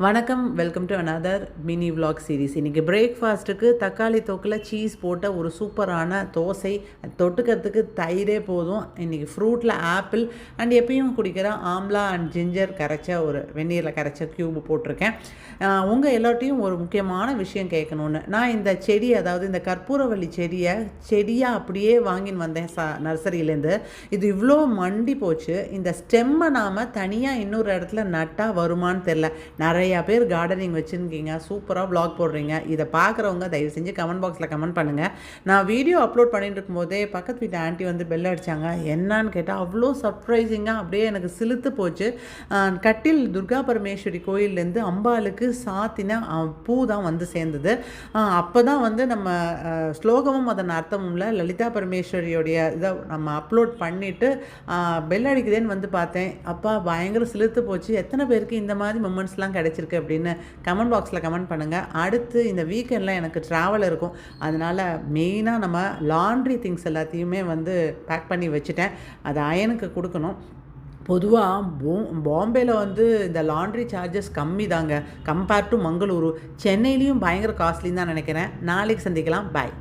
வணக்கம், welcome to another mini vlog series. இன்றைக்கி பிரேக்ஃபாஸ்ட்டுக்கு தக்காளி தொக்கில் சீஸ் போட்ட ஒரு சூப்பரான தோசை, தொட்டுக்கிறதுக்கு தயிரே போதும். இன்றைக்கி ஃப்ரூட்டில் ஆப்பிள் அண்ட் எப்பயும் குடிக்கிற ஆம்லா அண்ட் ஜிஞ்சர் கரைச்ச ஒரு வெந்நீரில் கரைச்ச க்யூப் போட்டிருக்கேன். உங்கள் எல்லாட்டையும் ஒரு முக்கியமான விஷயம் கேட்கணுன்னு, நான் இந்த செடி, அதாவது இந்த கற்பூரவள்ளி செடியாக அப்படியே வாங்கின்னு வந்தேன் நர்சரியிலேருந்து. இது இவ்வளோ மண்டி போச்சு. இந்த ஸ்டெம்மை நாம் தனியாக இன்னொரு இடத்துல நட்டால் வருமானு தெரில. நிறையா பேர் கார்டனிங் வச்சுருக்கீங்க, சூப்பராக வ்ளாக் போடுறீங்க. இதை பார்க்குறவங்க தயவு செஞ்சு கமெண்ட் பாக்ஸில் கமெண்ட் பண்ணுங்கள். நான் வீடியோ அப்லோட் பண்ணிட்டு இருக்கும்போதே பக்கத்து வீட்டு ஆண்டி வந்து பெல் அடித்தாங்க. என்னான்னு கேட்டால் அவ்வளோ சர்ப்ரைசிங்காக அப்படியே எனக்கு சிலுத்து போச்சு. கட்டில் துர்கா பரமேஸ்வரி கோயிலேருந்து அம்பாளுக்கு சாத்தின பூ தான் வந்து சேர்ந்தது. அப்போ தான் வந்து நம்ம ஸ்லோகமும் அதன் அர்த்தமும் இல்லை, லலிதா பரமேஸ்வரியோடைய இதை நம்ம அப்லோட் பண்ணிவிட்டு பெல் அடிக்குதேன்னு வந்து பார்த்தேன். அப்பா பயங்கர சிலுத்து போச்சு. எத்தனை பேருக்கு இந்த மாதிரி மொமெண்ட்ஸ்லாம் கிடைச்சிருக்கு அப்படின்னு கமெண்ட் பாக்ஸில் கமெண்ட் பண்ணுங்கள். அடுத்து இந்த வீக்கெண்டில் எனக்கு ட்ராவல் இருக்கும், அதனால் மெயினாக நம்ம லாண்ட்ரி திங்ஸ் எல்லாத்தையுமே வந்து பேக் பண்ணி வச்சுட்டேன். அதை அயனுக்கு கொடுக்கணும். பொதுவாக பாம்பேயில் வந்து இந்த லாண்ட்ரி சார்ஜஸ் கம்மி தாங்க கம்பேர்ட் டு மங்களூரு. சென்னையிலையும் பயங்கர காஸ்ட்லின்னு தான் நினைக்கிறேன். நாளைக்கு சந்திக்கலாம். பாய்.